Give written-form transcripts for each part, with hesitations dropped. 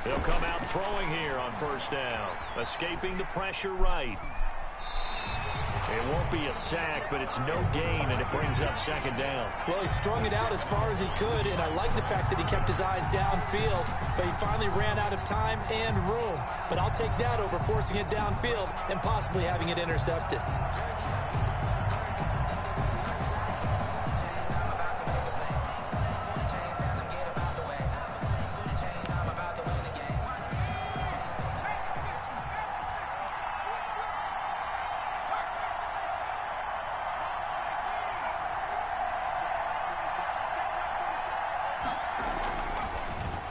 He'll come out throwing here on first down, escaping the pressure right. It won't be a sack, but it's no gain, and it brings up second down. Well, he strung it out as far as he could, and I like the fact that he kept his eyes downfield, but he finally ran out of time and room. But I'll take that over forcing it downfield and possibly having it intercepted.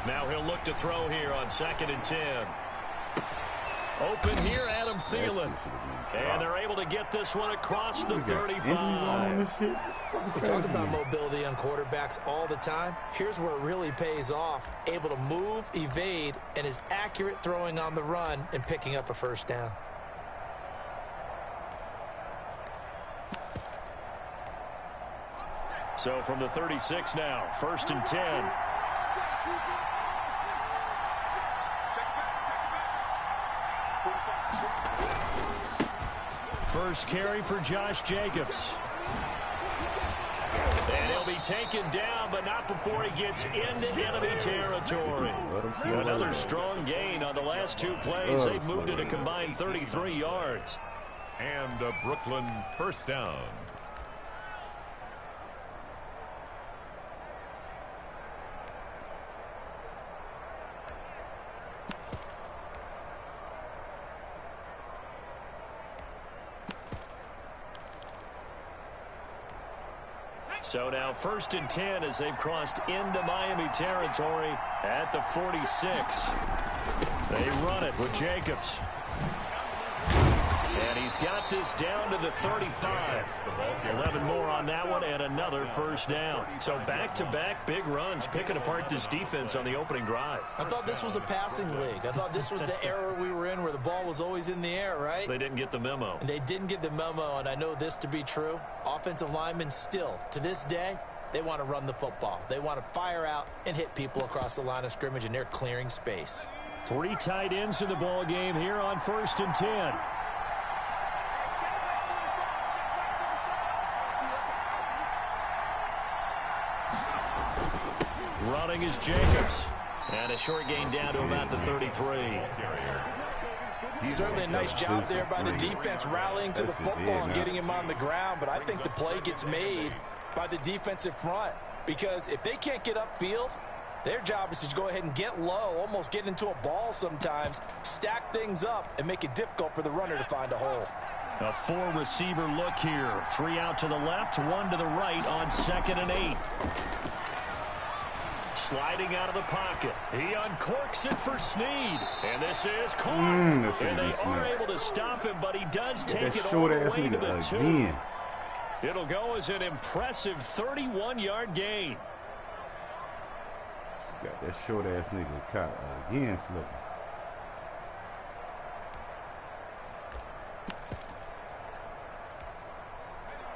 Now he'll look to throw here on 2nd and 10. Open here, Adam Thielen. And they're able to get this one across the 35. We talk about mobility on quarterbacks all the time. Here's where it really pays off. Able to move, evade, and is accurate throwing on the run and picking up a first down. So from the 36 now, 1st and 10. First carry for Josh Jacobs. And he'll be taken down, but not before he gets into enemy territory. Another strong gain on the last 2 plays. They've moved it a combined 33 yards. And a Brooklyn first down. So now 1st and 10 as they've crossed into Miami territory at the 46. They run it with Jacobs. And he's got this down to the 35. 11 more on that one and another first down. So back-to-back big runs picking apart this defense on the opening drive. I thought this was a passing league. I thought this was the era we were in where the ball was always in the air, right? They didn't get the memo. And they didn't get the memo, and I know this to be true. Offensive linemen still, to this day, they want to run the football. They want to fire out and hit people across the line of scrimmage, and they're clearing space. 3 tight ends in the ball game here on 1st and 10. Running is Jacobs. And a short gain down to about the 33. Certainly a nice job there by the defense rallying to the football and getting him on the ground. But I think the play gets made by the defensive front. Because if they can't get upfield, their job is to go ahead and get low, almost get into a ball sometimes, stack things up, and make it difficult for the runner to find a hole. A 4-receiver look here. 3 out to the left, 1 to the right on 2nd and 8. Sliding out of the pocket. He uncorks it for Snead. And this is caught. And they are able to stop him, but he does take it all the way to the 2. It'll go as an impressive 31-yard gain. Got that short-ass nigga caught again slipping.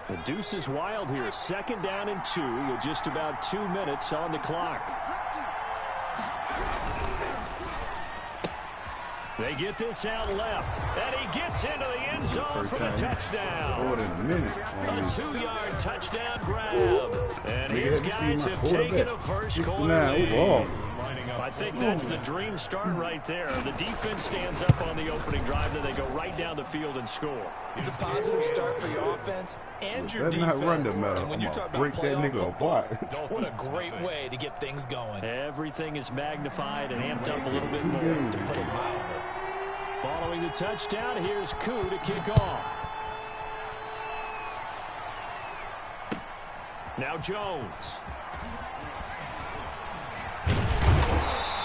The deuce is wild here. 2nd down and 2 with just about 2 minutes on the clock. They get this out left, and he gets into the end zone for the touchdown. A 2-yard touchdown grab. And his guys have taken a first-quarter lead. I think that's the dream start right there. The defense stands up on the opening drive, then they go right down the field and score. It's a positive start for your offense and your defense. And when you talk about playoff football, what a great way to get things going. Everything is magnified and amped up a little bit more, to put it mildly. Following the touchdown, here's Koo to kick off. Now Jones.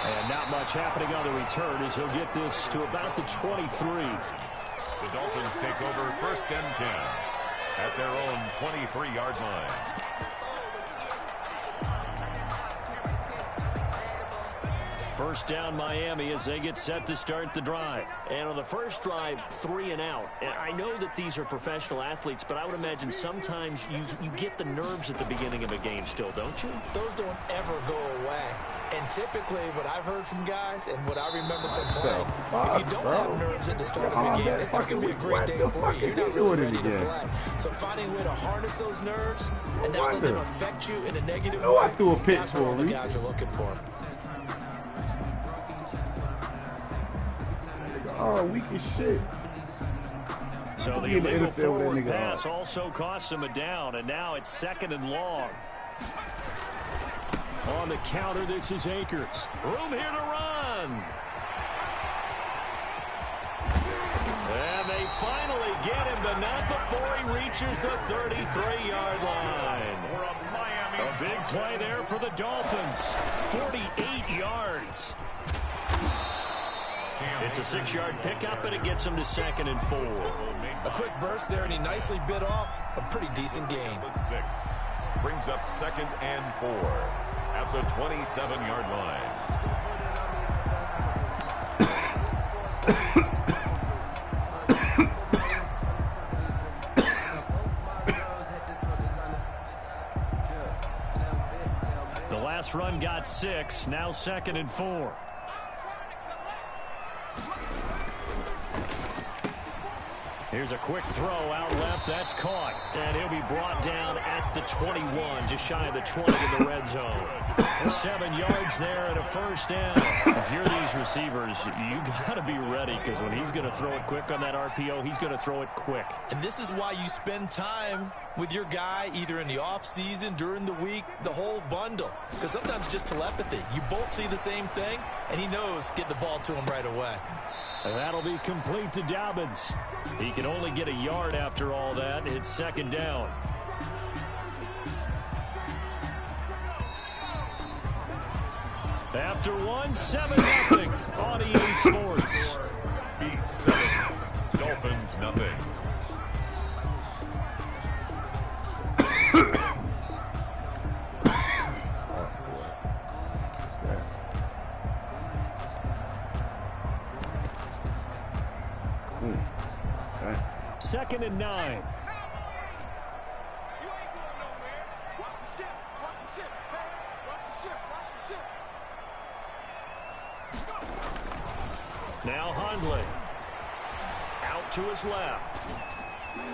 And not much happening on the return as he'll get this to about the 23. The Dolphins take over 1st and 10 at their own 23-yard line. First down Miami as they get set to start the drive. And on the first drive, 3 and out. And I know that these are professional athletes, but I would imagine sometimes you get the nerves at the beginning of a game still, don't you? Those don't ever go away. And typically what I've heard from guys and what I remember from playing, if you don't have nerves at the start of a game, it's not going to be a great day for you. You're not really ready to play. So finding a way to harness those nerves and not let them affect you in a negative way, I threw a pitch that's what all the guys are looking for. Oh, weak as shit. So the illegal forward pass also costs him a down, and now it's 2nd and long. On the counter, this is Akers. Room here to run. And they finally get him, but not before he reaches the 33-yard line. A big play there for the Dolphins. 48 yards. It's a 6-yard pickup, and it gets him to 2nd and 4. A quick burst there, and he nicely bit off a pretty decent gain. 6 brings up 2nd and 4 at the 27-yard line. The last run got 6, now 2nd and 4. Here's a quick throw out left. That's caught. And he'll be brought down at the 21, just shy of the 20 in the red zone. 7 yards there and a first down. If you're these receivers, you got to be ready, because when he's going to throw it quick on that RPO, he's going to throw it quick. And this is why you spend time with your guy either in the offseason, during the week, the whole bundle. Because sometimes it's just telepathy. You both see the same thing, and he knows get the ball to him right away. And that'll be complete to Dobbins. He can only get a yard after all that. It's 2nd down. After 1, 7-0 on EA Sports. Beat 7. Dolphins nothing. Second and 9. Now Hundley. Out to his left.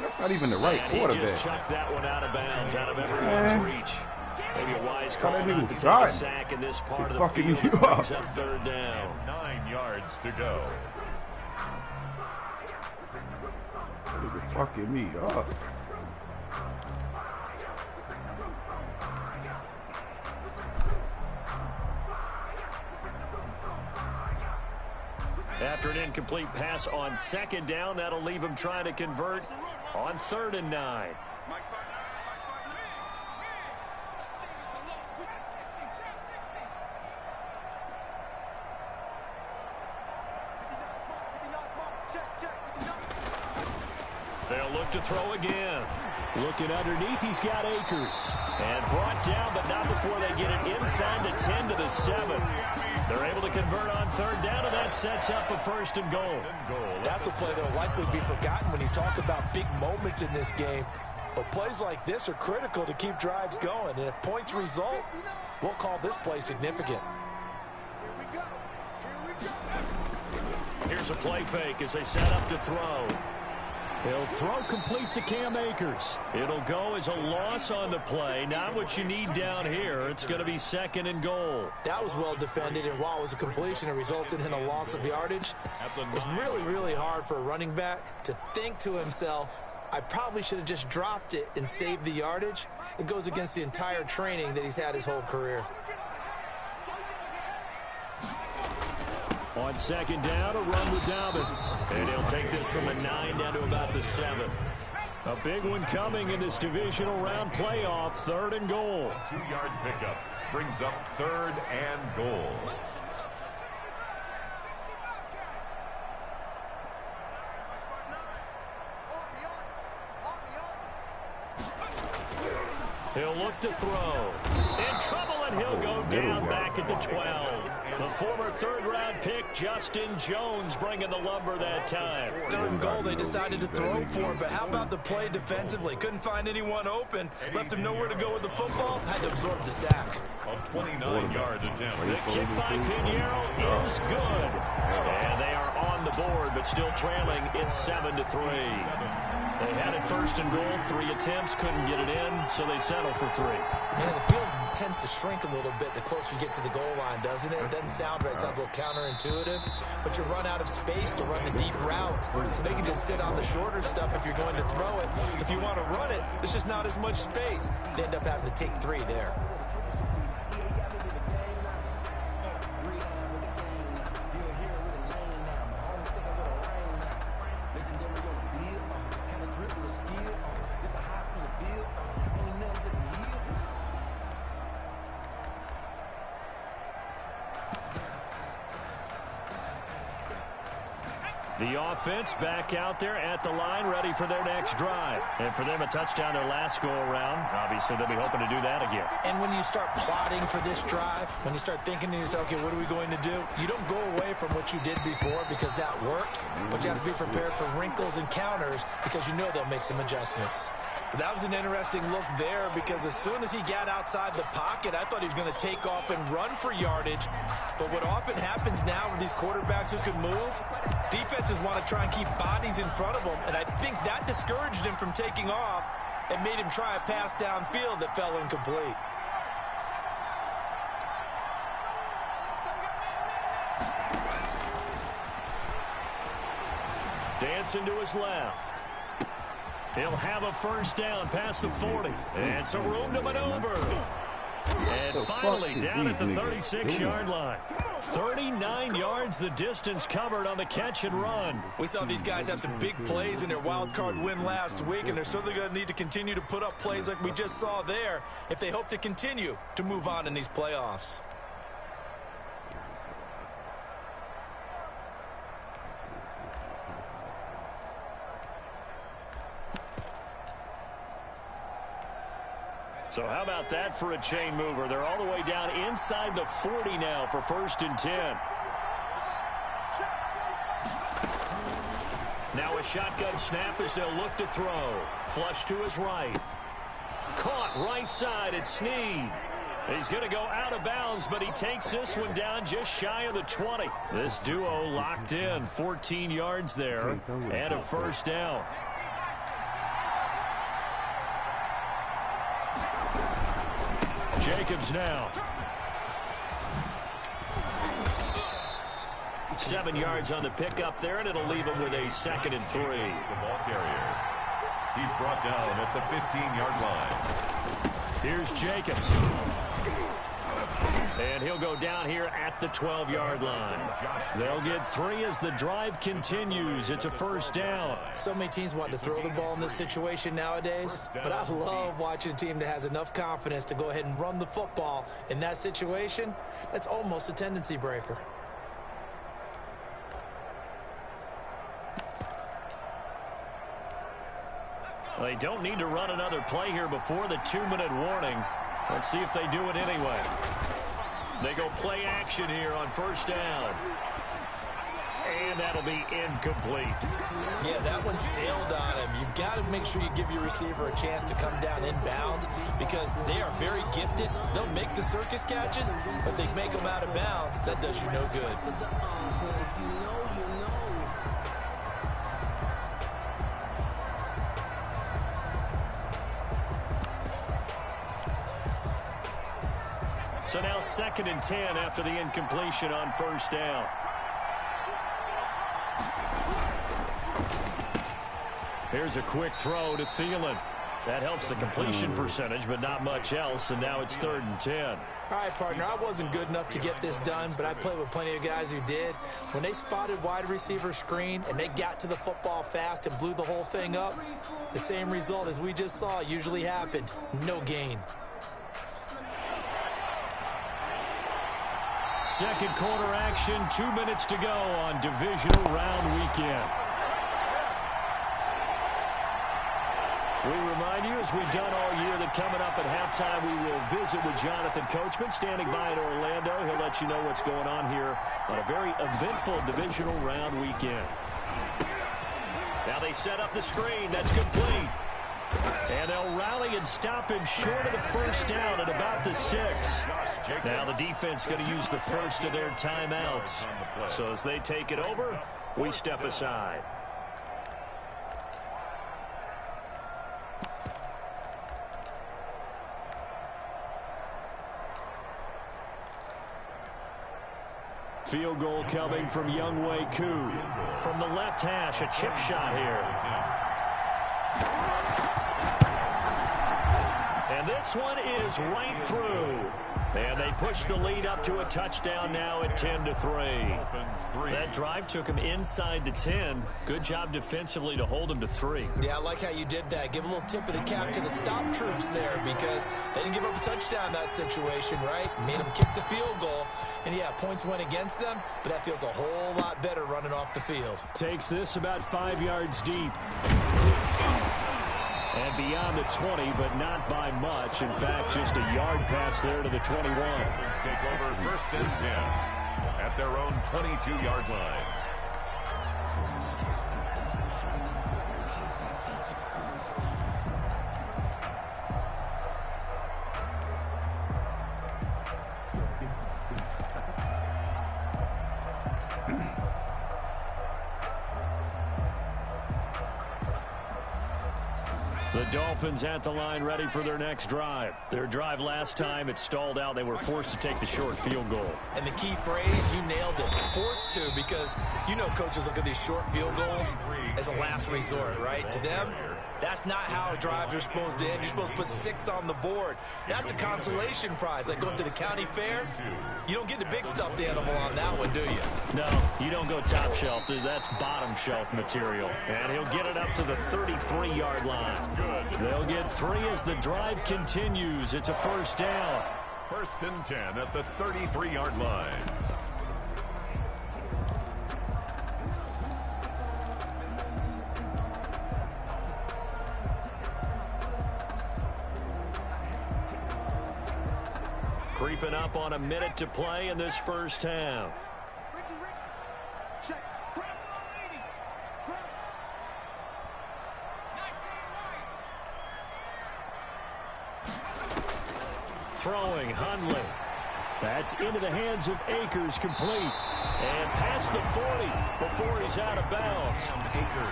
That's not even the right quarterback. He just chucked that one out of bounds, out of everyone's reach. Maybe a wise call not to take a sack in this part of the field. Brings up 3rd down. 9 yards to go. You're fucking me up. After an incomplete pass on 2nd down, that'll leave him trying to convert on 3rd and 9. They'll look to throw again. Looking underneath, he's got Akers. And brought down, but not before they get it inside the 10 to the 7. They're able to convert on 3rd down, and that sets up a 1st and goal. That's a play that will likely be forgotten when you talk about big moments in this game. But plays like this are critical to keep drives going. And if points result, we'll call this play significant. Here's a play fake as they set up to throw. He'll throw complete to Cam Akers. It'll go as a loss on the play. Not what you need down here. It's going to be 2nd and goal. That was well defended, and while it was a completion, it resulted in a loss of yardage. It's really, really hard for a running back to think to himself, I probably should have just dropped it and saved the yardage. It goes against the entire training that he's had his whole career. On 2nd down, a run with Dobbins. And he'll take this from the 9 down to about the 7. A big one coming in this divisional round playoff. 3rd and goal. 2-yard pickup brings up 3rd and goal. He'll look to throw. In trouble, and he'll go down back at the 12. The former third-round pick, Justin Jones, bringing the lumber that time. Third and goal, they decided to throw for, but how about the play defensively? Couldn't find anyone open. Left him nowhere to go with the football. Had to absorb the sack. A 29-yard attempt. The kick by Pinheiro is good. And they are on the board, but still trailing. It's 7-3. They had it first and goal, 3 attempts, couldn't get it in, so they settle for 3. Yeah, the field tends to shrink a little bit the closer you get to the goal line, doesn't it? It doesn't sound right. It sounds a little counterintuitive, but you run out of space to run the deep routes, so they can just sit on the shorter stuff if you're going to throw it. If you want to run it, there's just not as much space. They end up having to take 3 there. The offense back out there at the line, ready for their next drive. And for them, a touchdown their last go-around. Obviously, they'll be hoping to do that again. And when you start plotting for this drive, when you start thinking to yourself, okay, what are we going to do? You don't go away from what you did before because that worked, but you have to be prepared for wrinkles and counters because you know they'll make some adjustments. But that was an interesting look there because as soon as he got outside the pocket, I thought he was going to take off and run for yardage. But what often happens now with these quarterbacks who can move, defenses want to try and keep bodies in front of them, and I think that discouraged him from taking off and made him try a pass downfield that fell incomplete. Dancing to his left. He'll have a first down past the 40. And some room to maneuver. And finally down at the 36-yard line. 39 yards the distance covered on the catch and run. We saw these guys have some big plays in their wild card win last week, and they're certainly going to need to continue to put up plays like we just saw there if they hope to continue to move on in these playoffs. So how about that for a chain mover? They're all the way down inside the 40 now for 1st and 10. Now a shotgun snap as they'll look to throw. Flush to his right. Caught right side at Snead. He's going to go out of bounds, but he takes this one down just shy of the 20. This duo locked in, 14 yards there, and a first down. Jacobs now. 7 yards on the pickup there, and it'll leave him with a 2nd and 3. The ball carrier. He's brought down at the 15-yard line. Here's Jacobs. And he'll go down here at the 12-yard line. They'll get 3 as the drive continues. It's a first down. So many teams want to throw the ball in this situation nowadays, but I love watching a team that has enough confidence to go ahead and run the football in that situation. That's almost a tendency breaker. They don't need to run another play here before the 2-minute warning. Let's see if they do it anyway. They go play action here on first down. And that'll be incomplete. Yeah, that one sailed on him. You've got to make sure you give your receiver a chance to come down inbounds because they are very gifted. They'll make the circus catches, but they make them out of bounds. That does you no good. So now 2nd and 10 after the incompletion on first down. Here's a quick throw to Thielen. That helps the completion percentage, but not much else, and now it's 3rd and 10. All right, partner, I wasn't good enough to get this done, but I played with plenty of guys who did. When they spotted wide receiver screen and they got to the football fast and blew the whole thing up, the same result as we just saw usually happened. No gain. Second quarter action, 2 minutes to go on divisional round weekend. We remind you, as we've done all year, that coming up at halftime, we will visit with Jonathan Coachman, standing by in Orlando. He'll let you know what's going on here on a very eventful divisional round weekend. Now they set up the screen. That's complete. And they'll rally and stop him short of the first down at about the 6. Now the defense going to use the first of their timeouts. So as they take it over, we step aside. Field goal coming from Younghoe Koo. From the left hash, a chip shot here. And this one is right through. And they push the lead up to a touchdown now at 10-3. That drive took him inside the 10. Good job defensively to hold him to 3. Yeah, I like how you did that. Give a little tip of the cap to the stop troops there because they didn't give up a touchdown in that situation, right? Made them kick the field goal. And, yeah, points went against them, but that feels a whole lot better running off the field. Takes this about 5 yards deep. And beyond the 20, but not by much. In fact, just a yard pass there to the 21. Dolphins take over 1st and 10 at their own 22-yard line. The Dolphins at the line ready for their next drive. Their drive last time, it stalled out. They were forced to take the short field goal. And the key phrase, you nailed it, forced to, because you know coaches look at these short field goals as a last resort, right? To them, that's not how drives are supposed to end. You're supposed to put 6 on the board. That's a consolation prize. Like going to the county fair, you don't get the big stuffed animal on that one, do you? No, you don't go top shelf. That's bottom shelf material. And he'll get it up to the 33-yard line. They'll get 3 as the drive continues. It's a first down. 1st and 10 at the 33-yard line. Creeping up on a minute to play in this first half. Throwing, Hundley. That's into the hands of Akers, complete. And past the 40 before he's out of bounds.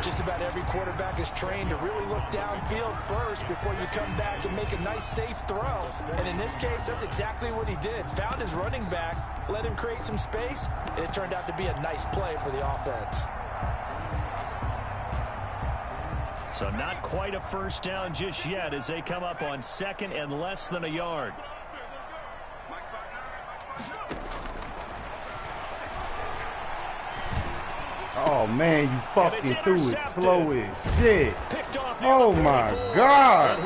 Just about every quarterback is trained to really look downfield first before you come back and make a nice, safe throw. And in this case, that's exactly what he did. Found his running back, let him create some space, and it turned out to be a nice play for the offense. So not quite a first down just yet as they come up on 2nd and less than a yard. Oh, man, you fucking threw it slow as shit. Oh, my God.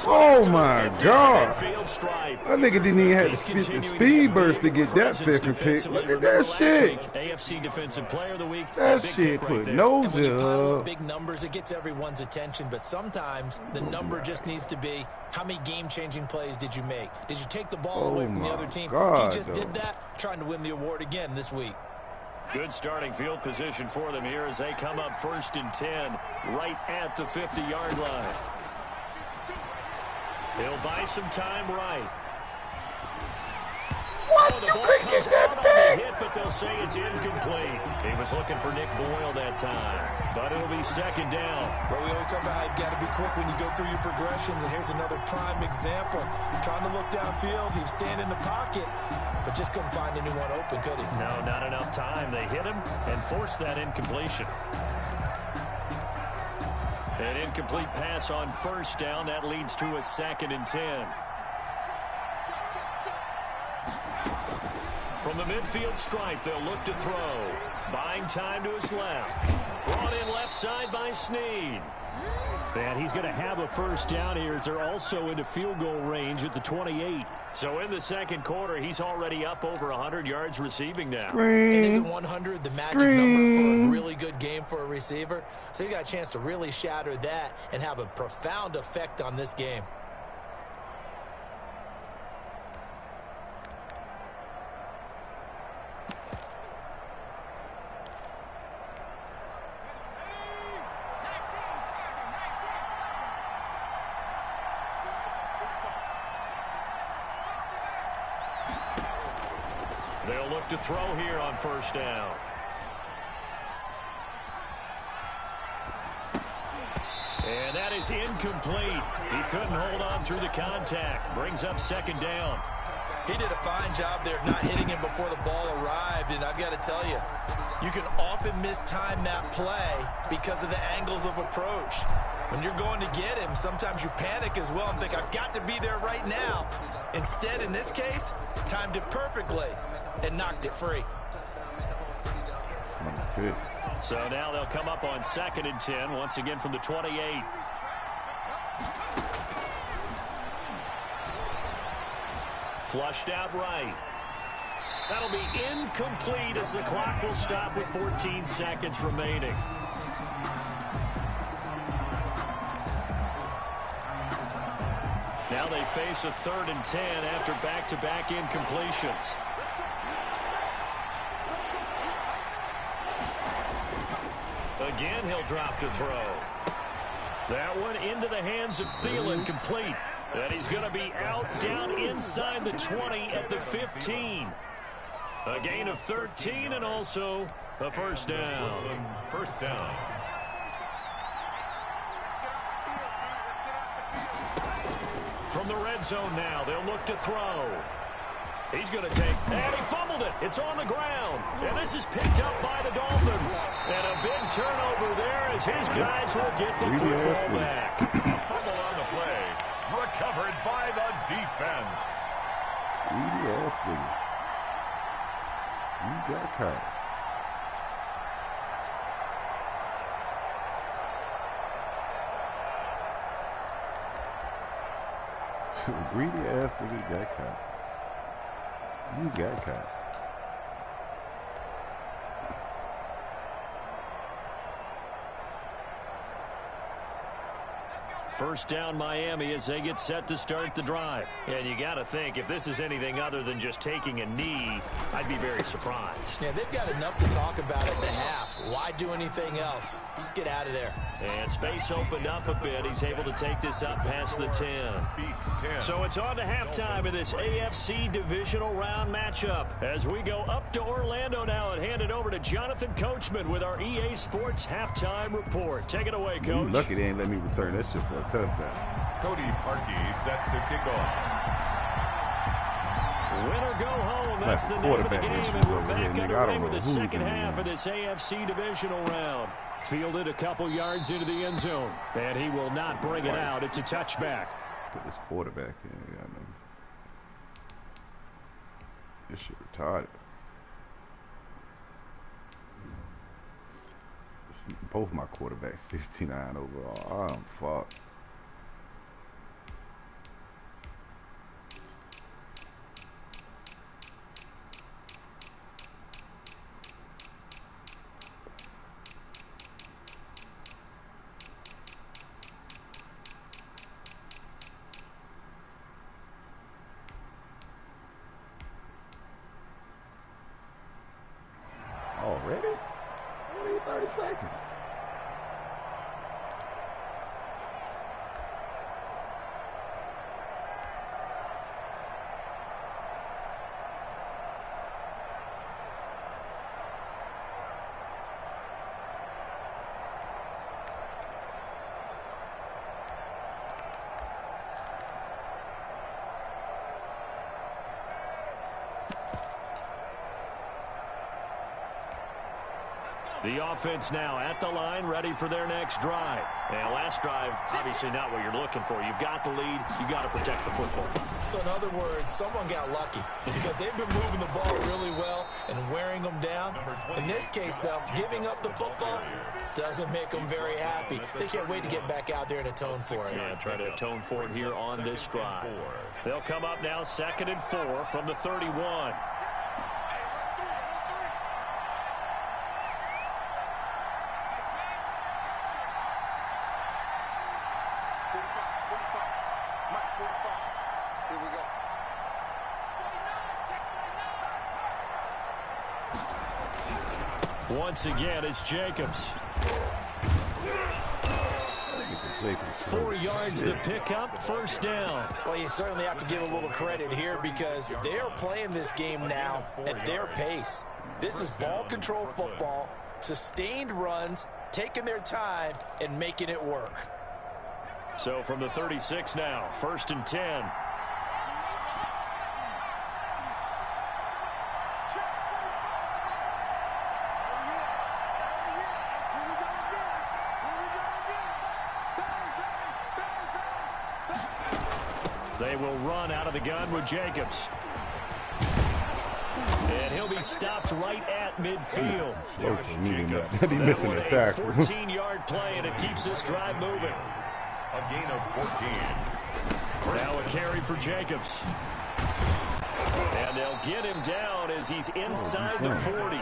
Oh, my God. That nigga didn't even have to spit the speed burst to get that fucking pick. Look at that shit. AFC Defensive Player of the Week. That shit put nose up. Big numbers, it gets everyone's attention, but sometimes the number just needs to be how many game-changing plays did you make? Did you take the ball away from the other team? God, he just did that, trying to win the award again this week. Good starting field position for them here as they come up 1st and 10 right at the 50-yard line. He'll buy some time right. What? Oh, the You ball couldn't comes get that out on the pick? hit, but they'll say it's incomplete. He was looking for Nick Boyle that time, but it'll be 2nd down. Well, we always talk about how you've got to be quick when you go through your progressions, and here's another prime example. Trying to look downfield, he was standing in the pocket, but just couldn't find anyone open, could he? No, not enough time. They hit him and forced that incompletion. An incomplete pass on 1st down. That leads to a 2nd and 10. From the midfield stripe, they'll look to throw. Buying time to his left. Brought in left side by Snead. And he's going to have a first down here as they're also into field goal range at the 28. So in the second quarter, he's already up over 100 yards receiving now. And isn't 100 the magic number for a really good game for a receiver? So he got a chance to really shatter that and have a profound effect on this game. They'll look to throw here on first down. And that is incomplete. He couldn't hold on through the contact. Brings up second down. He did a fine job there of not hitting him before the ball arrived, and I've got to tell you, you can often mistime that play because of the angles of approach. When you're going to get him, sometimes you panic as well and think, I've got to be there right now. Instead, in this case, timed it perfectly and knocked it free. So now they'll come up on 2nd and 10, once again from the 28. Flushed out right. That'll be incomplete as the clock will stop with 14 seconds remaining. Now they face a 3rd and 10 after back-to-back incompletions. Again, he'll drop to throw. That one into the hands of Thielen, complete. And he's going to be out down inside the 20 at the 15. A gain of 13 and also a first down. First down. From the red zone now, they'll look to throw. He's going to take, and he fumbled it. It's on the ground. And this is picked up by the Dolphins. And a big turnover there as his guys will get the football back. A fumble on the play. Recovered by the defense. Greedy ass nigga. You got caught. Greedy ass nigga got caught. You got caught. First down Miami as they get set to start the drive. And you got to think, if this is anything other than just taking a knee, I'd be very surprised. Yeah, they've got enough to talk about at the half. Why do anything else? Just get out of there. And space opened up a bit. He's able to take this up past the 10. So it's on to halftime of this AFC divisional round matchup. As we go up to Orlando now and hand it over to Jonathan Coachman with our EA Sports halftime report. Take it away, Coach. You lucky they ain't let me return that shit for a touchdown. Cody Parkey set to kick off. Win or go home, that's the name of the game, and we're back underway with the second half of this AFC divisional round. Fielded a couple yards into the end zone, and he will not bring it out. It's a touchback. Put this quarterback in. Yeah, man. This shit retarded. Both my quarterbacks 69 overall. I'm fucked. Already? Only 30 seconds. The offense now at the line, ready for their next drive. And last drive, obviously not what you're looking for. You've got the lead. You've got to protect the football. So in other words, someone got lucky because they've been moving the ball really well and wearing them down. In this case, though, giving up the football doesn't make them very happy. They can't wait to get back out there and atone for it. Yeah, try to atone for it here on this drive. They'll come up now 2nd and 4 from the 31. Once again, it's Jacobs. 4 yards the pickup, 1st down. Well, you certainly have to give a little credit here because they are playing this game now at their pace. This is ball control football, sustained runs, taking their time and making it work. So from the 36 now, 1st and 10. They will run out of the gun with Jacobs. And he'll be stopped right at midfield. He's missing a tackle. 14-yard play, and it keeps this drive moving. A gain of 14. Now a carry for Jacobs. And they'll get him down as he's inside the 40.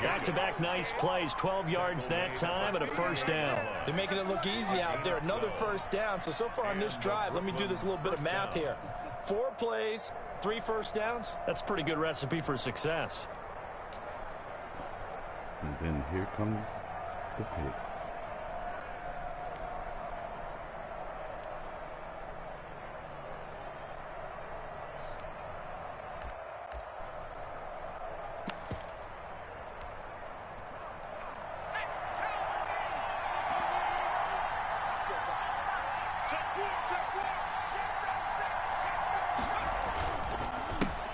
Back-to-back nice plays, 12 yards that time and a 1st down. They're making it look easy out there. Another 1st down. So far on this drive, let me do this little bit of math here. 4 plays, 3 1st downs. That's a pretty good recipe for success. And then here comes the pick.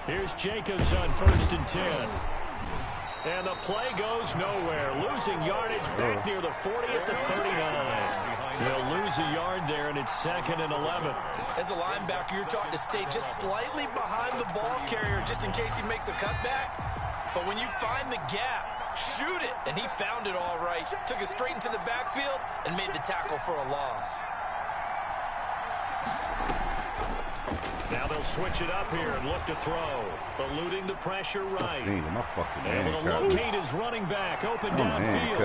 Here's Jacobs on 1st and 10. And the play goes nowhere. Losing yardage back near the 40 at the 39. They'll lose a yard there, and it's 2nd and 11. As a linebacker, you're taught to stay just slightly behind the ball carrier just in case he makes a cutback. But when you find the gap, shoot it. And he found it all right. Took it straight into the backfield and made the tackle for a loss. Now they'll switch it up here and look to throw. Eluding the pressure right. Able to locate his running back. Open downfield.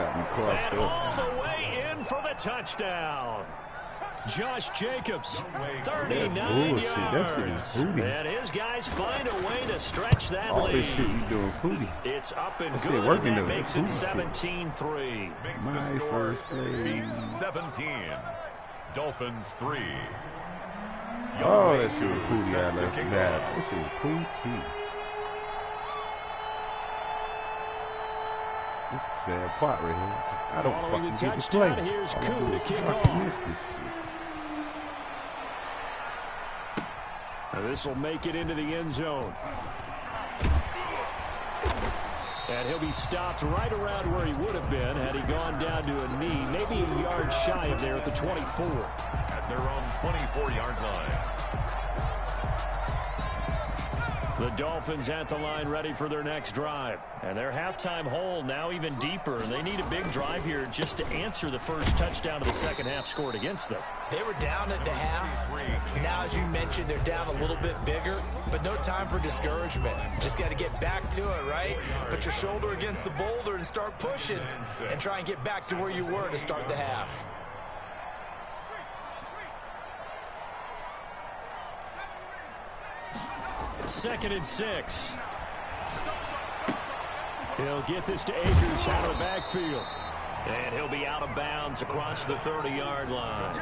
And all the way in for the touchdown. Josh Jacobs, 39 yards. And his guys find a way to stretch that lead. This shit you doing, Pooty. It's up and good, and that makes it 17-3. My first play. 17. Dolphins 3. Oh, that shit was Pooty. I left that. This is Pooty. This is sad part right here. I don't fucking get to play. Here's Koo to kick off. This will make it into the end zone. And he'll be stopped right around where he would have been had he gone down to a knee, maybe a yard shy of there at the 24. At their own 24-yard line. The Dolphins at the line ready for their next drive. And their halftime hole now even deeper. And they need a big drive here just to answer the first touchdown of the second half scored against them. They were down at the half. Now, as you mentioned, they're down a little bit bigger, but no time for discouragement. Just got to get back to it, right? Put your shoulder against the boulder and start pushing and try and get back to where you were to start the half. Second and 6. He'll get this to Akers out of the backfield. And he'll be out of bounds across the 30-yard line.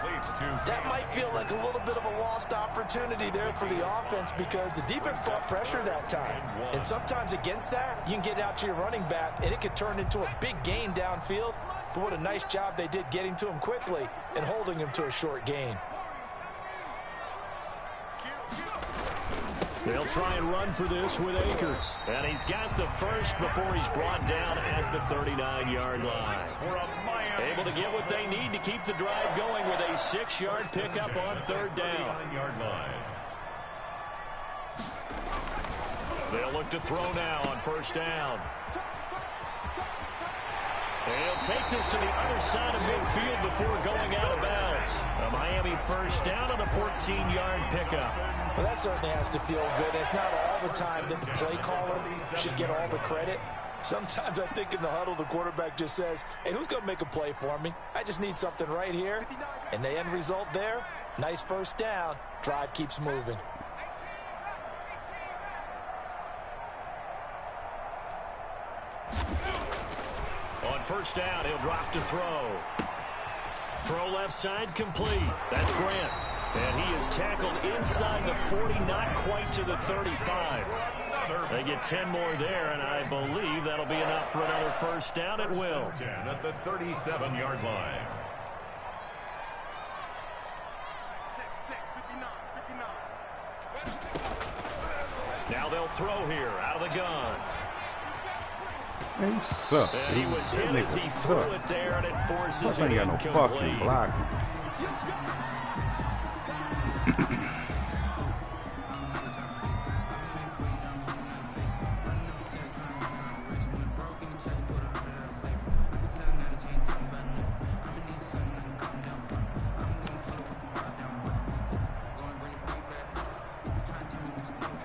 That might feel like a little bit of a lost opportunity there for the offense because the defense brought pressure that time. And sometimes against that, you can get out to your running back, and it could turn into a big gain downfield. But what a nice job they did getting to him quickly and holding him to a short gain. They'll try and run for this with Akers. And he's got the first before he's brought down at the 39-yard line. Able to get what they need to keep the drive going with a 6-yard pickup on third down. They'll look to throw now on first down. They'll take this to the other side of midfield before going out of bounds. A Miami first down on a 14-yard pickup. Well, that certainly has to feel good. It's not all the time that the play caller should get all the credit. Sometimes I think in the huddle, the quarterback just says, hey, who's going to make a play for me? I just need something right here. And the end result there, nice first down. Drive keeps moving. On first down, he'll drop to throw. Throw left side complete. That's Grant. And he is tackled inside the 40, not quite to the 35. They get 10 more there, and I believe that'll be enough for another first down at will. 10 at the 37-yard line. Now they'll throw here out of the gun. Man, you suck. And he was hit as he threw it there, and it forces it incomplete. Ain't got no fucking blocking.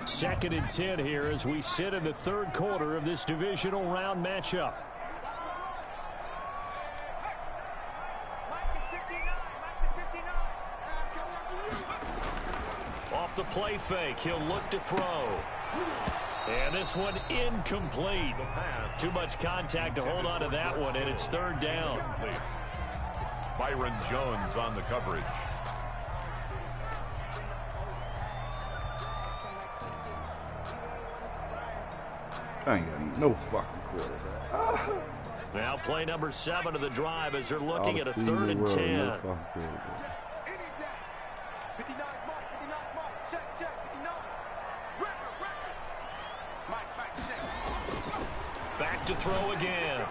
Second and 10 here as we sit in the third quarter of this divisional round matchup. Off the play fake, he'll look to throw. And this one incomplete. Too much contact to hold on to that one, and it's third down. Byron Jones on the coverage. I ain't got no fucking quarterback. Now play number 7 of the drive as they're looking at a 3rd and 10. Back to throw again.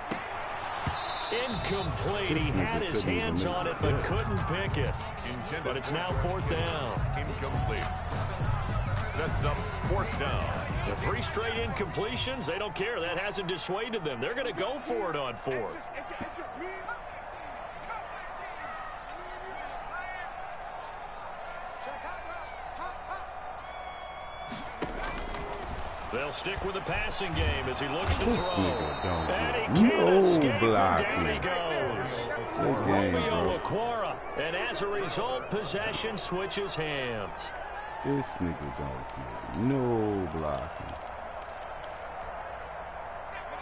Incomplete. He had his hands on it but couldn't pick it. But it's now 4th down. Incomplete. Sets up 4th down. The 3 straight incompletions, they don't care. That hasn't dissuaded them. They're going to go for it on 4th. They'll stick with the passing game as he looks to throw. And he can't escape, down he goes. Romeo Okwara. And as a result, possession switches hands. This nigga don't get no blocking.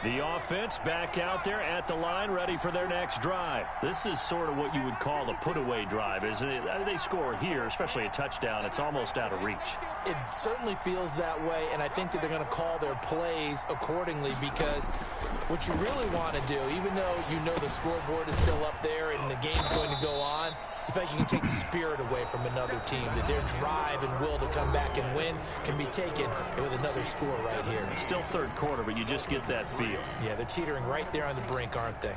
The offense back out there at the line, ready for their next drive. This is sort of what you would call a put-away drive, isn't it? They score here, especially a touchdown. It's almost out of reach. It certainly feels that way, and I think that they're going to call their plays accordingly because what you really want to do, even though you know the scoreboard is still up there and the game's going to go on, I feel like you can take the spirit away from another team, that their drive and will to come back and win can be taken with another score right here. It's still third quarter, but you just get that feel. Yeah, they're teetering right there on the brink, aren't they?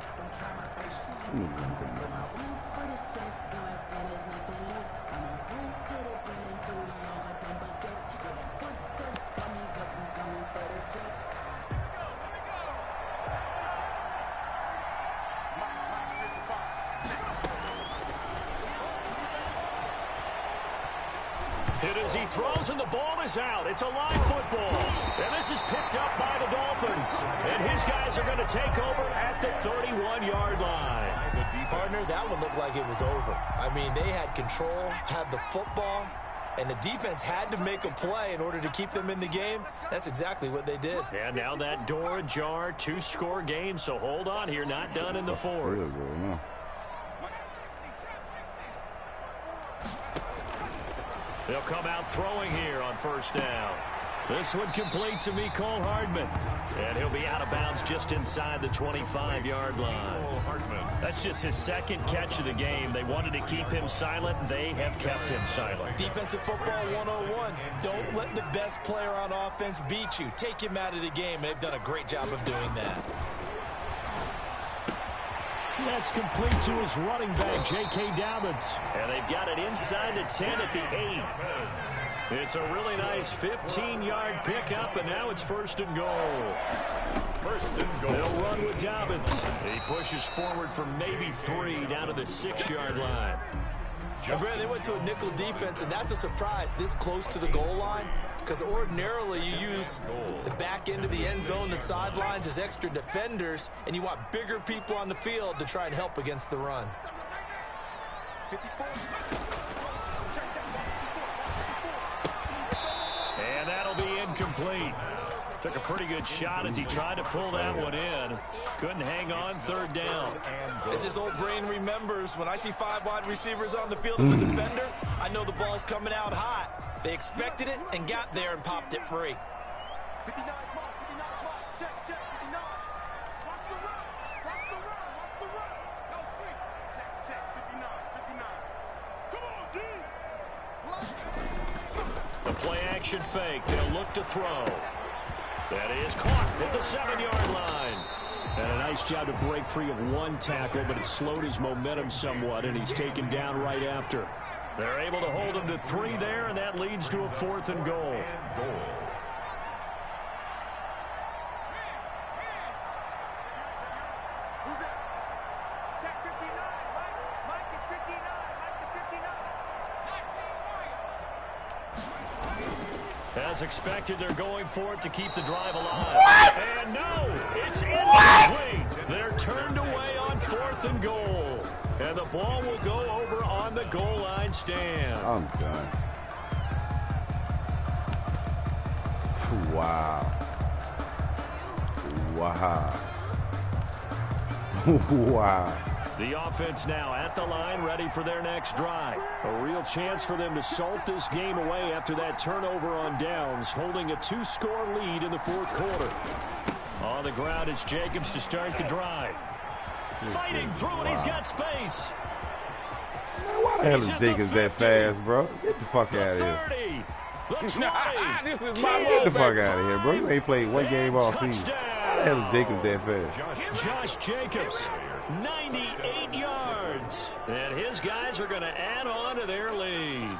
Hit as he throws, and the ball is out. It's a live football. And this is picked up by the Dolphins. And his guys are going to take over at the 31-yard line. Partner, that one looked like it was over. I mean, they had control, had the football, and the defense had to make a play in order to keep them in the game. That's exactly what they did. And now that door ajar, 2-score game, so hold on here, not done in the 4th. They'll come out throwing here on first down. This one complete to Mecole Hardman. And he'll be out of bounds just inside the 25-yard line. That's just his second catch of the game. They wanted to keep him silent. They have kept him silent. Defensive football 101. Don't let the best player on offense beat you. Take him out of the game. They've done a great job of doing that. That's complete to his running back, J.K. Dobbins. And they've got it inside the 10 at the 8. It's a really nice 15-yard pickup, and now it's first and goal. First and goal. They'll run with Dobbins. He pushes forward for maybe 3 down to the 6-yard line. And Brad, they went to a nickel defense, and that's a surprise this close to the goal line, because ordinarily you use the back end of the end zone, the sidelines as extra defenders, and you want bigger people on the field to try and help against the run. And that'll be incomplete. Took a pretty good shot as he tried to pull that one in. Couldn't hang on, third down. As his old brain remembers, when I see 5 wide receivers on the field as a defender, I know the ball's coming out hot. They expected it and got there and popped it free. 59, check, 59. Watch the run, watch the run, watch the run. No street. Check, 59. Come on, D. The play action fake. They'll look to throw. That is caught at the 7-yard line. And a nice job to break free of one tackle, but it slowed his momentum somewhat, and he's taken down right after. They're able to hold him to 3 there, and that leads to a 4th and goal. Who's that? Check 59. Mike is 59. Mike is 59. As expected, they're going for it to keep the drive alive. What? And no, it's incomplete. They're turned away on 4th and goal. And the ball will go over on the goal line stand. I'm done. Wow. Wow. Wow. The offense now at the line, ready for their next drive. A real chance for them to salt this game away after that turnover on downs, holding a 2-score lead in the 4th quarter. On the ground, it's Jacobs to start the drive. Fighting through, and he's got space. Man, why the hell is Jacobs that fast, bro? Get the fuck out of here. 30, the 20, Get the fuck out of here, bro. You ain't played one game all season. Why the hell is Jacobs that fast? Josh Jacobs, 98 yards. And his guys are going to add on to their lead.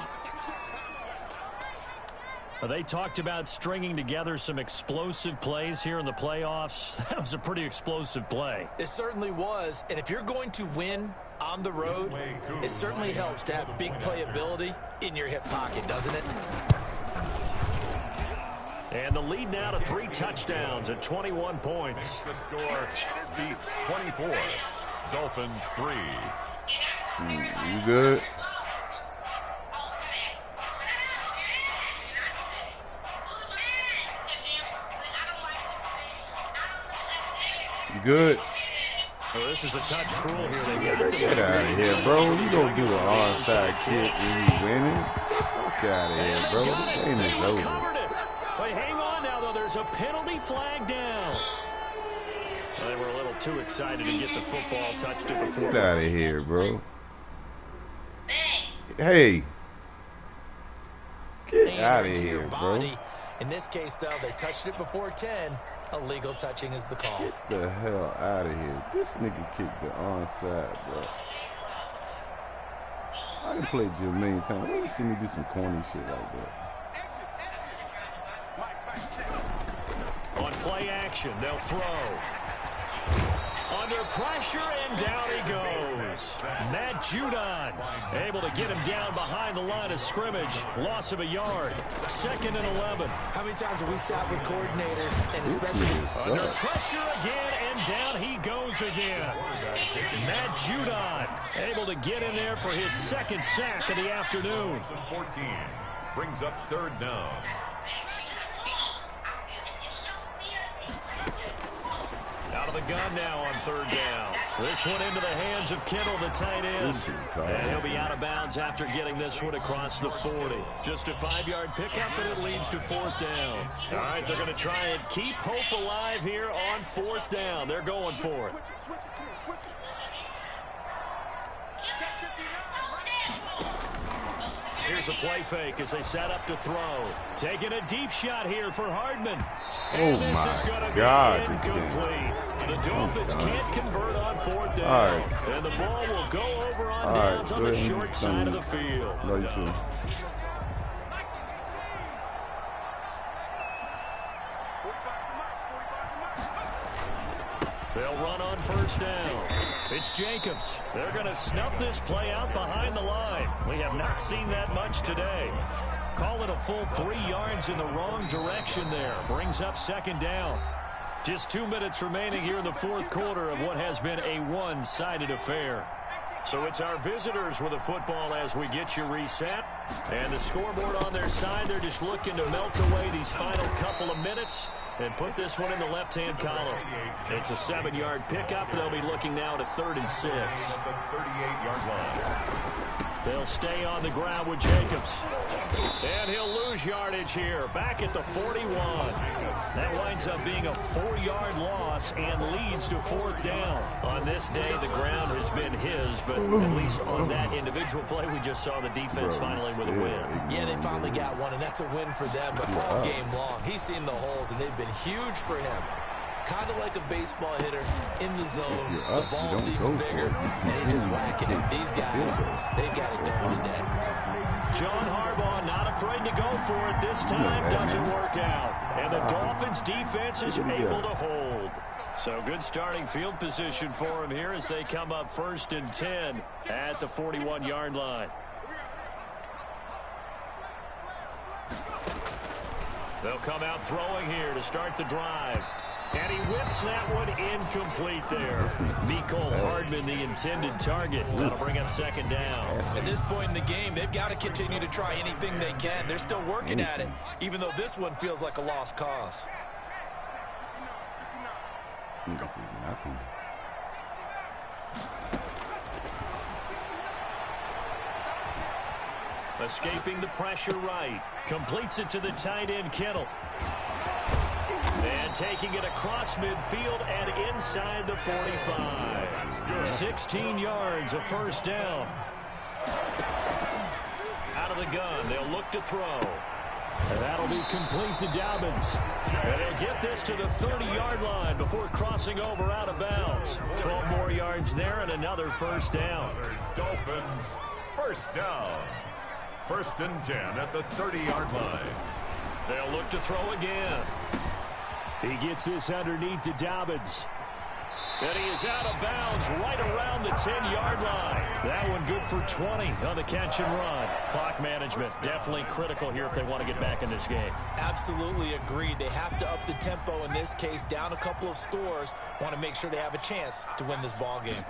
They talked about stringing together some explosive plays here in the playoffs. That was a pretty explosive play. It certainly was. And if you're going to win on the road, it certainly helps to have big playability in your hip pocket, doesn't it? And the lead now to 3 touchdowns at 21 points. The score beats 24. Dolphins 3. You good? You good? Well, this is a touch cruel here. Get out of here, bro. You don't do an onside kick when you winning. Get out of here, bro. The game is over. Wait, hang on now, though. There's a penalty flag down. Well, they were a little too excited to get the football touched it before. Get out of here, bro. Hey. Get out of here, bro. In this case, though, they touched it before 10. Illegal touching is the call. Get the hell out of here. This nigga kicked the onside, bro. I done played you a million times. Let me see me do some corny shit like that. On play action, they'll throw. Under pressure, and down he goes. Matt Judon able to get him down behind the line of scrimmage. Loss of a yard. 2nd and 11. How many times have we sat with coordinators, and especially under pressure again, and down he goes again. Matt Judon able to get in there for his 2nd sack of the afternoon. 14 brings up 3rd down. Out of the gun now on 3rd down. This one into the hands of Kittle, the tight end. And he'll be out of bounds after getting this one across the 40. Just a 5-yard pickup, and it leads to 4th down. All right, they're going to try and keep hope alive here on 4th down. They're going for it. Here's a play fake as they set up to throw. Taking a deep shot here for Hardman. And this is going to be incomplete. The Dolphins can't convert on 4th down. And the ball will go over on downs on the short side of the field. They'll run on 1st down. It's Jacobs. They're going to snuff this play out behind the line. We have not seen that much today. Call it a full 3 yards in the wrong direction there. Brings up 2nd down. Just 2 minutes remaining here in the 4th quarter of what has been a one-sided affair. So it's our visitors with the football as we get you reset. And the scoreboard on their side, they're just looking to melt away these final couple of minutes and put this one in the left-hand column. It's a 7-yard pickup. They'll be looking now to 3rd and 6. They'll stay on the ground with Jacobs. And he'll lose yardage here. Back at the 41. That winds up being a 4-yard loss and leads to 4th down. On this day, the ground has been his, but at least on that individual play, we just saw the defense finally with a win. Yeah, they finally got one, and that's a win for them. But all game long, he's seen the holes, and they've been huge for him. Kind of like a baseball hitter in the zone. The ball seems bigger, and he's just whacking it. These guys, they've got it going today. John Harbaugh not afraid to go for it. This time doesn't work out. And the Dolphins defense is able to hold. So good starting field position for him here as they come up 1st and 10 at the 41-yard line. They'll come out throwing here to start the drive. And he whips that one incomplete there. Mecole Hardman, the intended target. That'll bring up 2nd down. At this point in the game, they've got to continue to try anything they can. They're still working at it, even though this one feels like a lost cause. Escaping the pressure right. Completes it to the tight end, Kittle. And taking it across midfield and inside the 45. 16 yards, a 1st down. Out of the gun, they'll look to throw. And that'll be complete to Dobbins. And they'll get this to the 30-yard line before crossing over out of bounds. 12 more yards there and another 1st down. Dolphins, 1st down. 1st and 10 at the 30-yard line. They'll look to throw again. He gets this underneath to Dobbins. And he is out of bounds right around the 10-yard line. That one good for 20 on the catch and run. Clock management definitely critical here if they want to get back in this game. Absolutely agreed. They have to up the tempo in this case, down a couple of scores. Want to make sure they have a chance to win this ball game.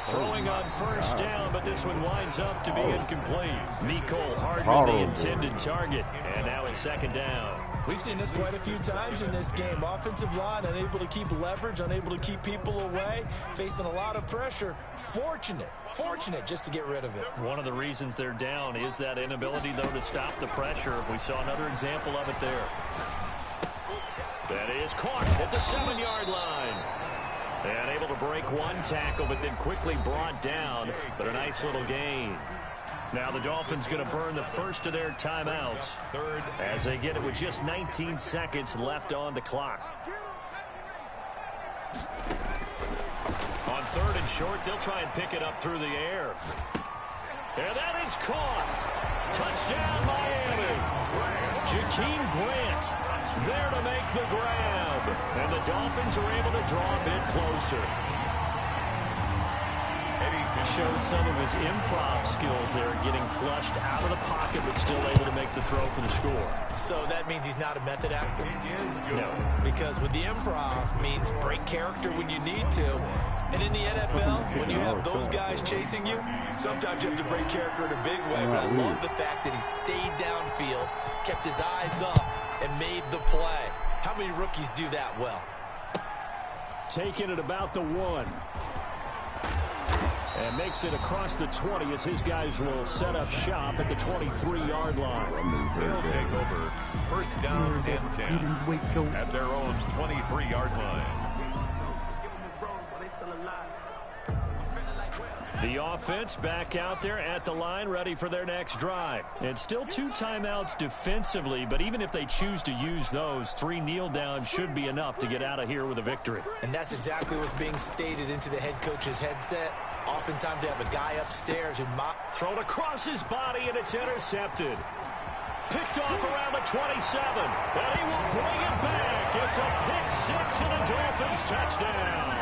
Throwing on 1st down, but this one winds up to be incomplete. Mecole Hardman, the intended target, and now it's 2nd down. We've seen this quite a few times in this game. Offensive line unable to keep leverage, unable to keep people away, facing a lot of pressure. Fortunate just to get rid of it. One of the reasons they're down is that inability, though, to stop the pressure. We saw another example of it there. That is caught at the 7-yard line. And able to break one tackle, but then quickly brought down. But a nice little gain. Now the Dolphins going to burn the first of their timeouts as they get it with just 19 seconds left on the clock. On 3rd and short, they'll try and pick it up through the air. And that is caught. Touchdown, Miami. Jakeem Grant there to make the grab. And the Dolphins are able to draw a bit closer. Showed some of his improv skills there, getting flushed out of the pocket, but still able to make the throw for the score. So that means he's not a method actor? No. Because with the improv means break character when you need to. And in the NFL, when you have those guys chasing you, sometimes you have to break character in a big way. But I love the fact that he stayed downfield, kept his eyes up, and made the play. How many rookies do that well? Taking it about the 1. And makes it across the 20 as his guys will set up shop at the 23-yard line. They'll take over first down and 10 at their own 23-yard line. The offense back out there at the line, ready for their next drive. And still 2 timeouts defensively, but even if they choose to use those, 3 kneel downs should be enough to get out of here with a victory. And that's exactly what's being stated into the head coach's headset. Oftentimes they have a guy upstairs and thrown across his body, and it's intercepted. Picked off around the 27, and he will bring it back. It's a pick-6 and a Dolphins touchdown.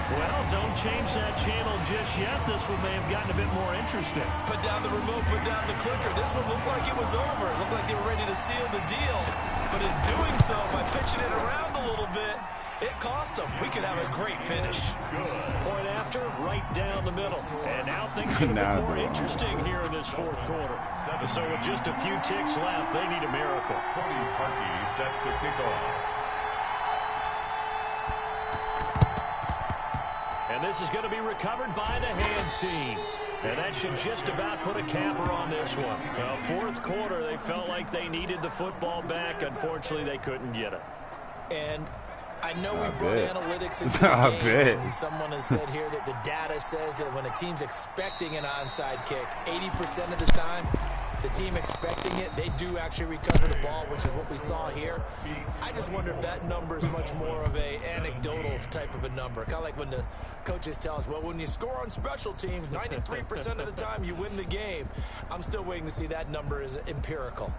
Well, don't change that channel just yet. This one may have gotten a bit more interesting. Put down the remote, put down the clicker. This one looked like it was over. It looked like they were ready to seal the deal. But in doing so, by pitching it around a little bit, it cost them. We could have a great finish. Point after, right down the middle. And now things get a bit more interesting here in this 4th quarter. So with just a few ticks left, they need a miracle. Cody Parkey set to kick off. And this is going to be recovered by the hands team. And that should just about put a capper on this one. 4th quarter, they felt like they needed the football back. Unfortunately, they couldn't get it. And I know we brought analytics into the game. Someone has said here that the data says that when a team's expecting an onside kick, 80% of the time, the team expecting it, they do actually recover the ball, which is what we saw here. I just wonder if that number is much more of a anecdotal type of a number. Kind of like when the coaches tell us, well, when you score on special teams, 93% of the time you win the game. I'm still waiting to see that number is empirical.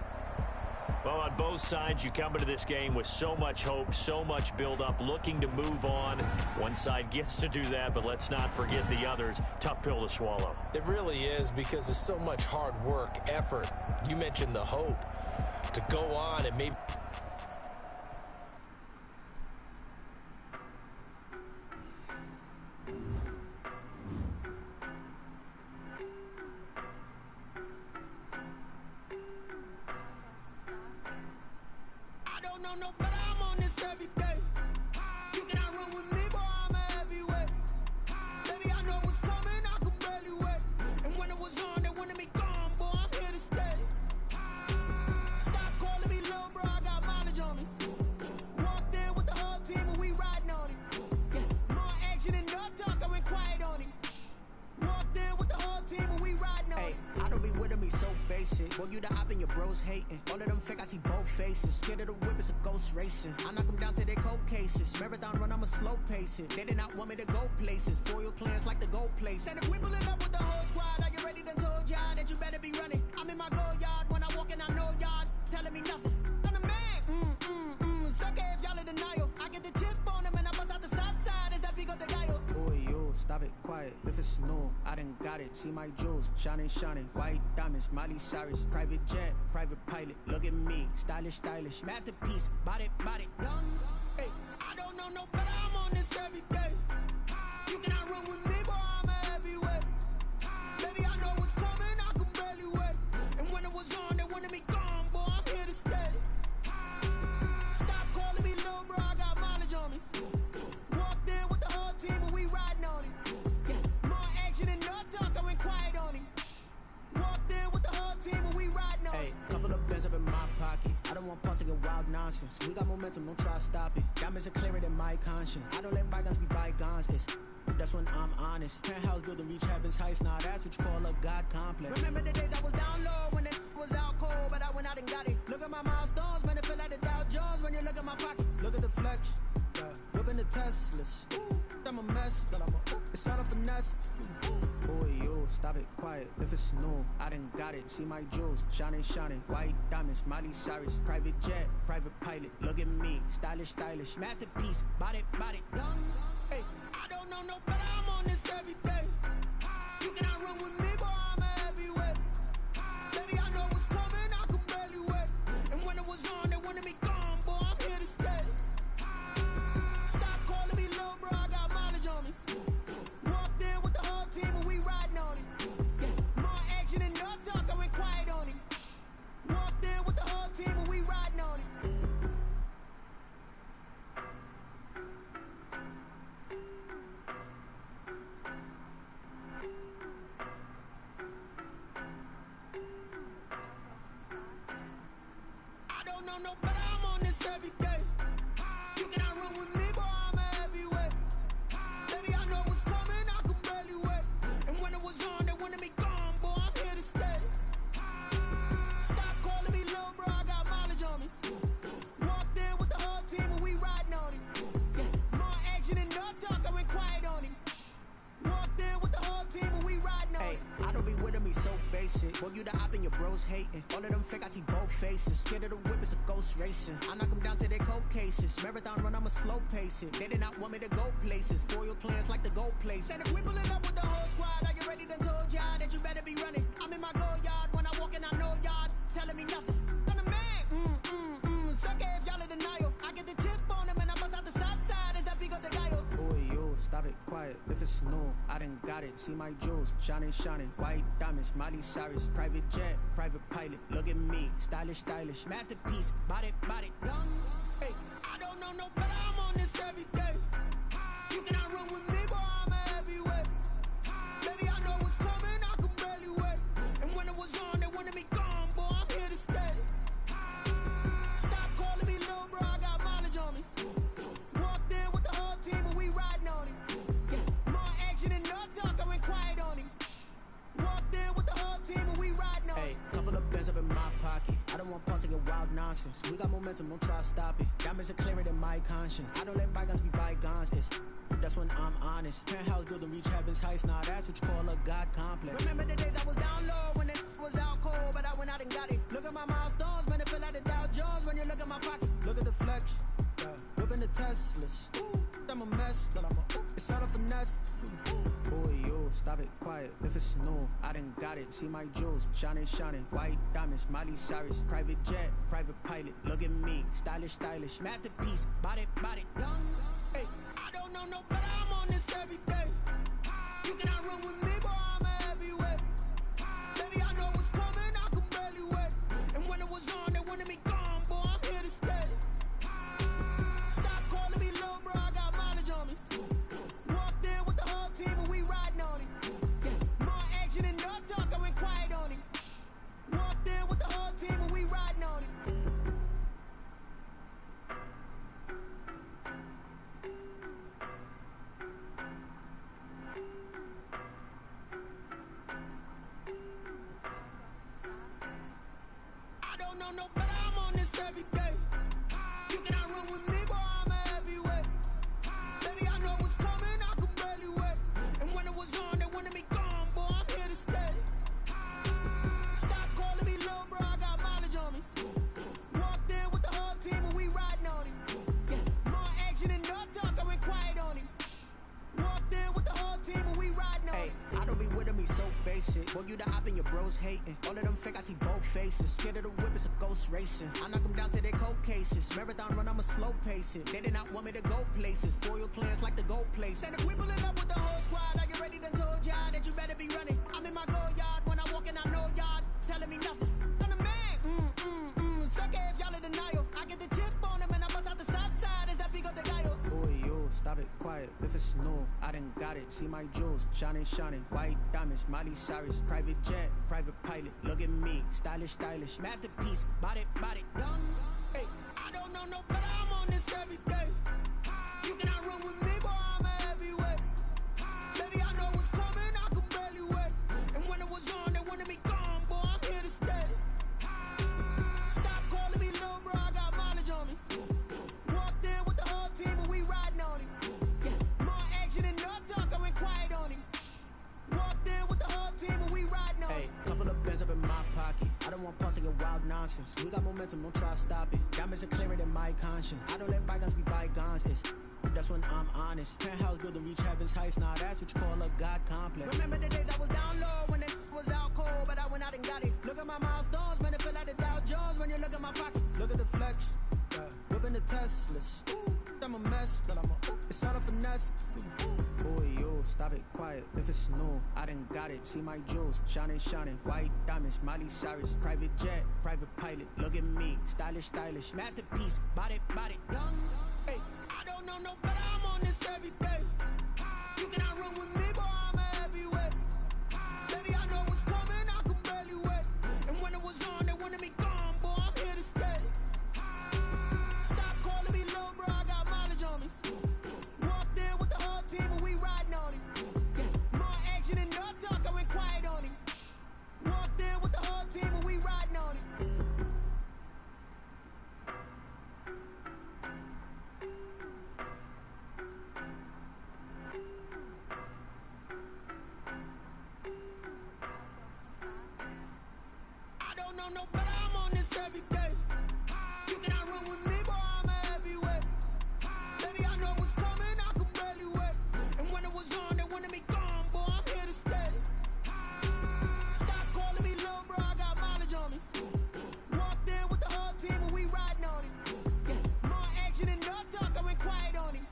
Well, on both sides, you come into this game with so much hope, so much build-up, looking to move on. One side gets to do that, but let's not forget the others. Tough pill to swallow. It really is, because there's so much hard work, effort. You mentioned the hope to go on and maybe... No, but I'm on this every day. You cannot run with me, boy, I'm a heavyweight. Baby, I know what's coming, I could barely wait. And when it was on, they wanted me gone, boy, I'm here to stay. Stop calling me little bro, I got mileage on me. Walked in with the whole team and we riding on it. Yeah, more action and no talk, I went quiet on it. Walked in with the whole team and we riding on it. I don't be with me so basic. Boy, you the op and your bros hating. All of them fake, I see both faces. Scared of the whip, it's a ghost racing. I knock them down to their cold cases. Marathon run, I'm a slow pace it. They did not want me to go places. Foil plans like the gold place. And if we pulling up with the whole squad, are you ready to told y'all that you better be running? I'm in my go yard when I walk in, I know y'all telling me nothing. I'm the man. Suck it if y'all in denial. I get the chip on them and I bust out the south side. Is that Vigo de Gallo? Boy, you stop it, quiet. If it's new, I done got it. See my jewels, shining, shining. White diamonds, Miley Cyrus. Private jet, private pilot. Look at me, stylish, stylish. Masterpiece, body, done. Hey, I don't know no better, I'm on this every day. You cannot run with me, boy, I'm a heavyweight. Baby, I know what's coming, I could barely wait. And when it was on, they wanted me gone, boy, I'm here to stay. Stop calling me little bro, I got mileage on me. Walked in with the whole team and we riding on it. Yeah, more action and no talk, I went quiet on it. Walked in with the whole team and we riding on it. Hey, couple of bands up in my pocket. I don't want parts of your wild nonsense. We got momentum, don't try to stop it. Diamonds are clearer than my conscience. I don't let bygones be bygones. That's when I'm honest. Penthouse building reach heaven's heights. Now that's what you call a God complex. Remember the days I was down low when it was out cold, but I went out and got it. Look at my milestones, man, it feel like the Dow Jones when you look at my pocket. Look at the flex, yeah. Whipping the Teslas. I'm a mess, girl, it's all a finesse. Boy, you stop it, quiet. If it's new, I done got it. See my jewels, shining, shining. White diamonds, Miley Cyrus. Private jet, private pilot. Look at me, stylish, stylish. Masterpiece, body, done. Hey, I don't know no better, I'm on this every day. You cannot run with me, boy, I'm a heavyweight. Baby, I know what's coming, I could barely wait. And when it was on, they wanted me gone, boy, I'm here to stay. Stop calling me little bro, I got mileage on me. Walked in with the whole team and we riding on it. Yeah, more action and no talk, I went quiet on it. Walked in with know no better, I'm on this every day. You cannot run with me, boy, I'm a heavyweight. Baby, I know what's coming, I could barely wait. And when it was on, they wanted me gone, boy, I'm here to stay. Stop calling me little bro, I got mileage on me. Walked in with the whole team and we riding on him. Yeah, more action and no talk, I went quiet on him. Walked in with the whole team and we riding on him. I don't be with me so basic. Boy, you the op and your bros hating. All of them fake, I see both faces. Scared of the whip, it's a ghost racing. I knock them down to their cold cases. Marathon run, I'ma slow pace it. They did not want me to go places. Foil plans like the gold place. And if we pulling up with the whole squad, are you ready? Done told y'all that you better be running. I'm in my go yard. When I walk in, I know y'all telling me nothing. I'm the man. Suck it if y'all in denial. I get the chip on them and I bust out the south side. Is that Vigo de Gallo? Boy, yo, stop it, quiet. If it's new, I done got it. See my jewels, shining, shining. White diamonds, Miley Cyrus. Private jet, private pilot. Look at me, stylish, stylish. Masterpiece, body, done. Hey, I don't know no better. I'm on this every day. You cannot run with me, boy, I'm a heavyweight. Baby, I know what's coming, I could barely wait. And when it was on, they wanted me gone, boy, I'm here to stay. Stop calling me little bro, I got mileage on me. Walked in with the whole team and we riding on him. Yeah, more action and no talk, I went quiet on him. Walked in with the whole team and we riding on him. Hey, couple of bands up in my pocket. I don't want pause to get wild nonsense. We got momentum, don't try to stop it. Diamonds are clearer than my conscience. I don't let bygones be bygones. That's when I'm honest. Penthouse building, reach heaven's heights. Nah, that's what you call a God complex. Remember the days I was down low when it was out cold, but I went out and got it. Look at my milestones, man, it feel like the Dow Jones when you look at my pocket. Look at the flex, whipping the Teslas. I'm a mess, but it's all a finesse. Boy, yo, stop it, quiet. If it's new, I done got it. See my jewels, shining, shining. White diamonds, Miley Cyrus. Private jet, private pilot. Look at me, stylish, stylish. Masterpiece, body, done. Hey, I don't know no better. I'm on this every day. You cannot run with me, boy, I'm a heavyweight. Baby, I know what's coming, I could barely wait. And when it was on, they wanted me gone, boy, I'm here to stay. Stop calling me little bro, I got mileage on me. Walked in with the whole team and we riding on him. Yeah, more action and no talk, I went quiet on him. Walked in with the whole team and we riding on him. I don't know no better, I'm on this every day. You cannot run with me, boy, I'm a heavyweight. Baby, I know what's coming, I could barely wait. And when it was on, they wanted me gone, boy, I'm here to stay. Stop calling me little bro, I got mileage on me. Walked in with the whole team and we riding on him. Yeah, more action and no talk, I went quiet on him. Walked in with the whole team and we riding on him. Hey, I don't be with me so basic. Boy, you the op and your bros hating. All of them fake, I see both faces. Scared of the whip, it's a ghost racing. I knock them down to their cold cases. Marathon run, I'ma slow pace it. They did not want me to go places. Foil plans like the gold place. And if we pulling up with the whole squad, are you ready? Done told y'all that you better be running. I'm in my go yard. When I walk in, I know y'all telling me nothing. I'm the man. Suck it if y'all in denial. I get the chip on them and I bust out the south side. Is that Vigo de Gallo? Boy, yo, stop it, quiet. If it's new, I done got it. See my jewels, shining, shining. White diamonds, Miley Cyrus. Private jet, private pilot. Look at me, stylish, stylish. Masterpiece, body, done. Hey, I don't know no better. I'm on this every day. You cannot run with me, boy, I'm a heavyweight. Baby, I know what's coming, I could barely wait. And when it was on, they wanted me gone, boy, I'm here to stay. Stop calling me little bro, I got mileage on me. Walked in with the whole team and we riding on him. Yeah, more action and no talk, I went quiet on him. Walked in with the whole team and we riding on him. Hey, couple of bands up in my pocket. I don't want pause to get wild nonsense. We got momentum, don't try to stop it. Diamonds are clearer than my conscience. I don't let bygones be bygones. That's when I'm honest. Penthouse building, reach heaven's heights. Nah, that's what you call a God complex. Remember the days I was down low when it was out cold, but I went out and got it. Look at my milestones, man, it feel like the Dow Jones when you look at my pocket. Look at the flex, whipping the Teslas. I'm a mess, but it's all a finesse. Boy, yo, stop it, quiet. If it's new, I done got it. See my jewels, shining, shining. White diamonds, Miley Cyrus. Private jet, private pilot. Look at me, stylish, stylish. Masterpiece, body, done. Hey, I don't know no better. I'm on this every day. You cannot run with me, boy, I'm a heavyweight. Baby, I know what's coming, I could barely wait. And when it was on, they wanted me gone, boy, I'm here to stay. know no better, I'm on this every day. You cannot run with me, boy, I'm a heavyweight. Baby, I know what's coming, I could barely wait. And when it was on, they wanted me gone, boy, I'm here to stay. Stop calling me little bro, I got mileage on me. Walked in with the whole team and we riding on it. Yeah, more action and no talk, I went quiet on it.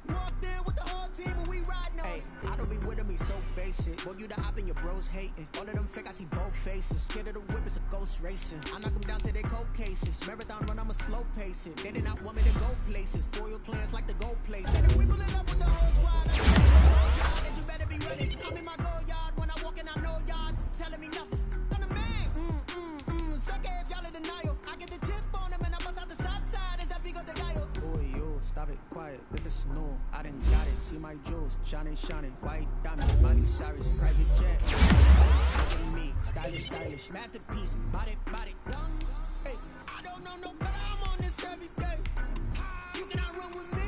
Walked in with the whole team and we riding on it. I don't be with me so basic. Boy, you the op and your bros hating. All of them fake, I see both faces. Scared of the whip, it's a ghost racing. I knock them down to their cold cases. Marathon run, I'ma slow pace it. They did not want me to go places. Foil plans like the gold places. And we pull it up with the whole squad. That you better be ready. I'm in my go yard. When I walk in, I know yard. Telling me nothing. I'm the man. Suck it if y'all in denial. I get the chip on them and I bust out the south side. Is that Vigo de Gallo? Boy, yo, stop it, quiet. If it's snow, I done got it. See my jewels, shining, shining. White diamonds, Miley Cyrus, private jet. Look at me, stylish, masterpiece. Body, done. Hey, I don't know no better, I'm on this every day. You cannot run with me.